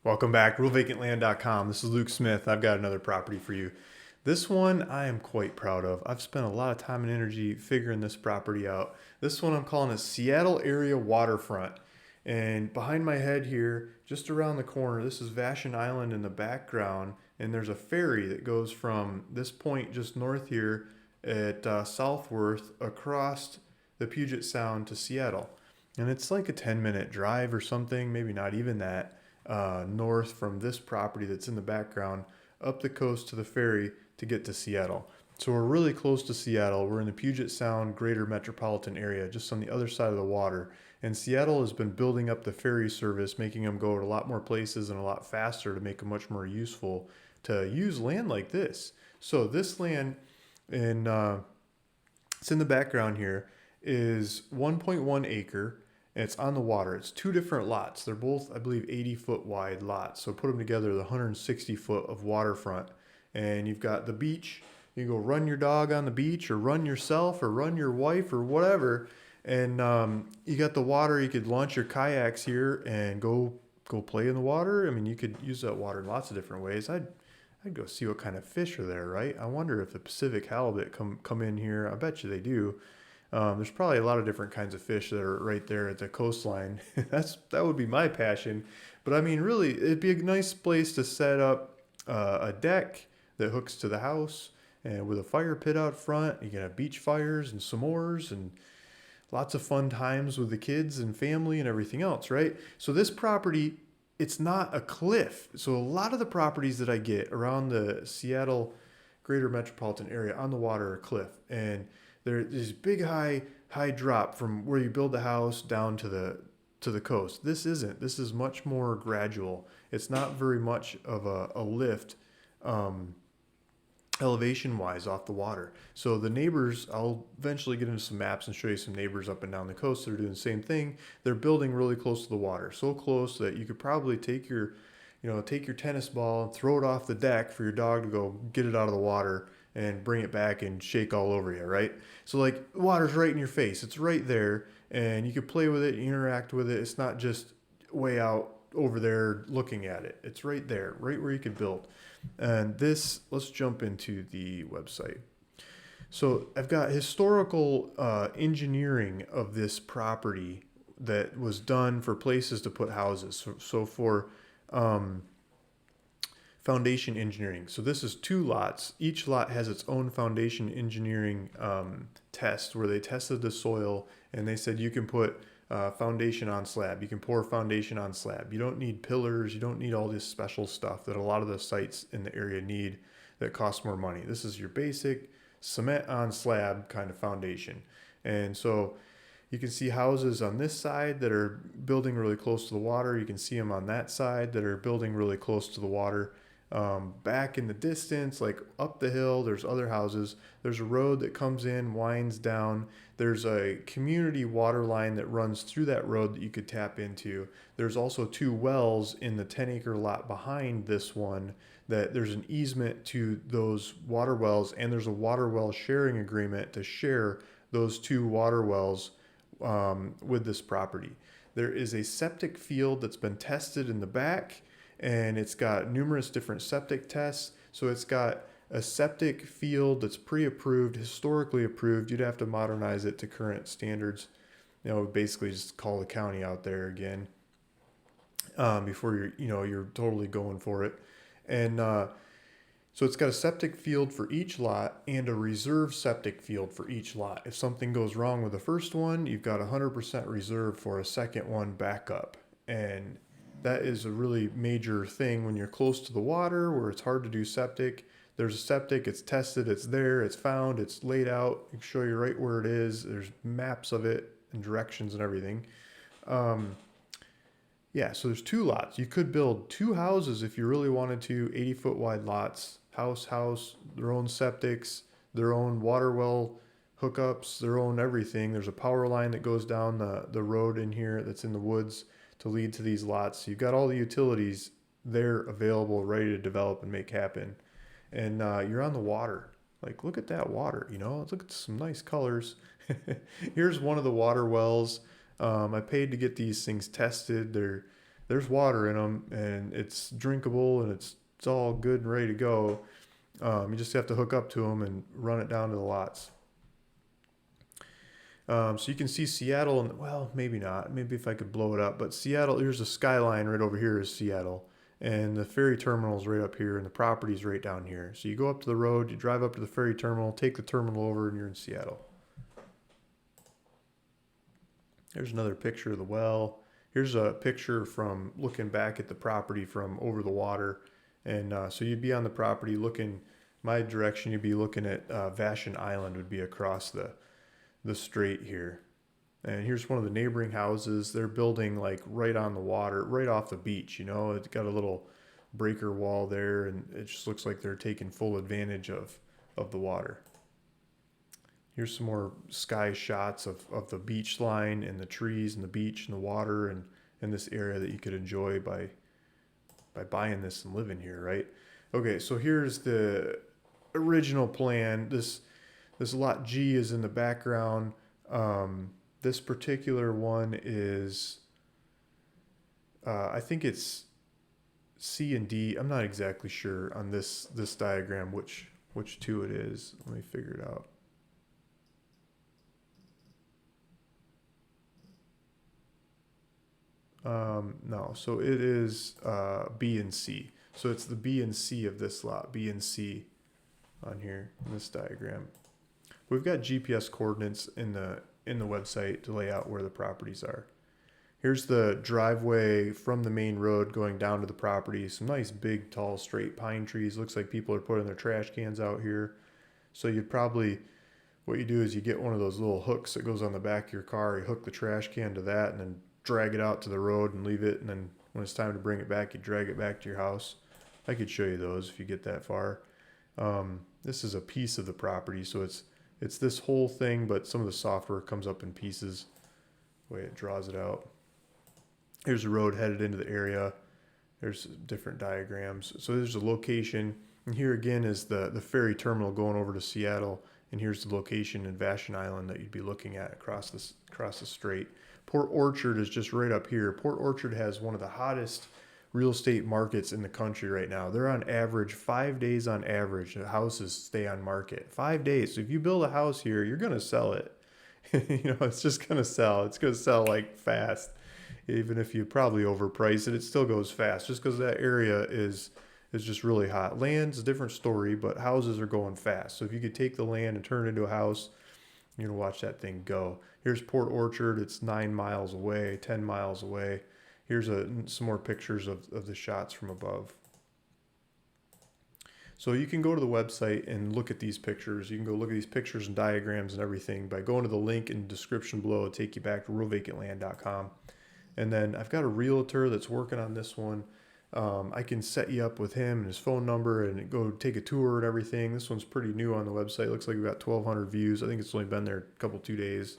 Welcome back, RealVacantLand.com. This is Luke Smith. I've got another property for you. This one I am quite proud of. I've spent a lot of time and energy figuring this property out. This one I'm calling a Seattle area waterfront. And behind my head here, just around the corner, this is Vashon Island in the background. And there's a ferry that goes from this point just north here at Southworth across the Puget Sound to Seattle. And it's like a 10-minute drive or something, maybe not even that, north from this property that's in the background up the coast to the ferry to get to Seattle. So we're really close to Seattle. We're in the Puget Sound greater metropolitan area, just on the other side of the water. And Seattle has been building up the ferry service, making them go to a lot more places and a lot faster to make them much more useful to use land like this. So this land in it's in the background here is 1.1 acre and it's on the water. It's two different lots. They're both, I believe, 80-foot wide lots. So put them together, the 160 foot of waterfront. And you've got the beach. You can go run your dog on the beach or run yourself or run your wife or whatever. And you got the water. You could launch your kayaks here and go play in the water. I mean, you could use that water in lots of different ways. I'd go see what kind of fish are there, right? I wonder if the Pacific halibut come in here. I bet you they do. There's probably a lot of different kinds of fish that are right there at the coastline. That would be my passion. But I mean, really, it'd be a nice place to set up a deck that hooks to the house, and with a fire pit out front. You can have beach fires and s'mores and lots of fun times with the kids and family and everything else, right? So this property, it's not a cliff. So a lot of the properties that I get around the Seattle greater metropolitan area on the water are cliff, and there's this big high drop from where you build the house down to the coast. This isn't. This is much more gradual. It's not very much of a lift elevation wise off the water. So the neighbors, I'll eventually get into some maps and show you some neighbors up and down the coast that are doing the same thing. They're building really close to the water, so close that you could probably take your tennis ball and throw it off the deck for your dog to go get it out of the water and bring it back and shake all over you, right? So like water's right in your face. It's right there and you can play with it, interact with it. It's not just way out over there looking at it. It's right there, right where you could build. And this, let's jump into the website. So I've got historical engineering of this property that was done for places to put houses. So for foundation engineering. So this is two lots. Each lot has its own foundation engineering test where they tested the soil and they said you can put foundation on slab. You can pour foundation on slab. You don't need pillars. You don't need all this special stuff that a lot of the sites in the area need that cost more money. This is your basic cement on slab kind of foundation. And so you can see houses on this side that are building really close to the water. You can see them on that side that are building really close to the water. Back in the distance, like up the hill, there's other houses. There's a road that comes in, winds down. There's a community water line that runs through that road that you could tap into. There's also two wells in the 10-acre lot behind this one that there's an easement to those water wells, and there's a water well sharing agreement to share those two water wells with this property. There is a septic field that's been tested in the back, and it's got numerous different septic tests. So it's got a septic field that's pre-approved, historically approved. You'd have to modernize it to current standards. Basically just call the county out there again before you're totally going for it. And so it's got a septic field for each lot and a reserve septic field for each lot. If something goes wrong with the first one, you've got 100% reserve for a second one backup. And that is a really major thing when you're close to the water where it's hard to do septic. There's a septic, it's tested, it's there, it's found, it's laid out. I can show you right where it is. There's maps of it and directions and everything. So there's two lots. You could build two houses if you really wanted to, 80-foot wide lots, house, their own septics, their own water well hookups, their own everything. There's a power line that goes down the road in here that's in the woods to lead to these lots. So you've got all the utilities there available, ready to develop and make happen. And you're on the water. Like, look at that water, look at some nice colors. Here's one of the water wells. I paid to get these things tested. They're there's water in them and it's drinkable and it's all good and ready to go. You just have to hook up to them and run it down to the lots. So you can see Seattle, and well, maybe not. Maybe if I could blow it up, but Seattle. Here's the skyline right over here is Seattle, and the ferry terminal is right up here, and the property's right down here. So you go up to the road, you drive up to the ferry terminal, take the terminal over, and you're in Seattle. There's another picture of the well. Here's a picture from looking back at the property from over the water, and so you'd be on the property looking my direction. You'd be looking at Vashon Island would be across the strait here. And here's one of the neighboring houses. They're building like right on the water, right off the beach. You know, it's got a little breaker wall there, and it just looks like they're taking full advantage of the water. Here's some more sky shots of the beach line and the trees and the beach and the water and this area that you could enjoy by buying this and living here, right? Okay, so here's the original plan. This lot G is in the background. This particular one is, I think it's C and D. I'm not exactly sure on this diagram which two it is. Let me figure it out. No, so it is B and C. So it's the B and C of this lot, B and C on here in this diagram. We've got GPS coordinates in the website to lay out where the properties are. Here's the driveway from the main road going down to the property. Some nice big tall straight pine trees. Looks like people are putting their trash cans out here. So you'd probably, what you do is you get one of those little hooks that goes on the back of your car. You hook the trash can to that and then drag it out to the road and leave it. And then when it's time to bring it back, you drag it back to your house. I could show you those if you get that far. This is a piece of the property, so it's this whole thing, but some of the software comes up in pieces, the way it draws it out. Here's the road headed into the area. There's different diagrams. So there's a location, and here again is the ferry terminal going over to Seattle, and here's the location in Vashon Island that you'd be looking at across the strait. Port Orchard is just right up here. Port Orchard has one of the hottest real estate markets in the country right now. They're on average 5 days on average. The houses stay on market 5 days. So if you build a house here, you're going to sell it. It's just going to sell. It's going to sell like fast. Even if you probably overprice it, it still goes fast just because that area is just really hot. Land's a different story, but houses are going fast. So if you could take the land and turn it into a house, you're going to watch that thing go. Here's Port Orchard. It's 9 miles away, 10 miles away. Here's some more pictures of the shots from above. So you can go to the website and look at these pictures. You can go look at these pictures and diagrams and everything by going to the link in the description below. It'll take you back to ruralvacantland.com. And then I've got a realtor that's working on this one. I can set you up with him and his phone number and go take a tour and everything. This one's pretty new on the website. Looks like we've got 1,200 views. I think it's only been there a couple, 2 days.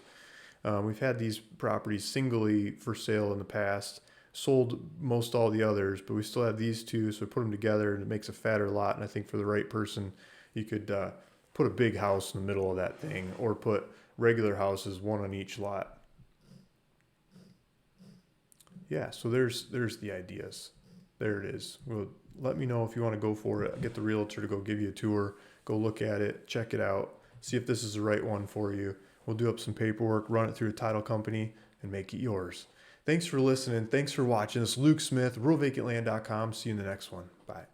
We've had these properties singly for sale in the past. Sold most all the others, but we still have these two, so we put them together and it makes a fatter lot. And I think for the right person, you could put a big house in the middle of that thing or put regular houses, one on each lot. Yeah, so there's the ideas. There it is. Well, let me know if you want to go for it. I'll get the realtor to go give you a tour, go look at it, check it out, see if this is the right one for you. We'll do up some paperwork, run it through a title company, and make it yours. Thanks for listening. Thanks for watching. This is Luke Smith, ruralvacantland.com. See you in the next one. Bye.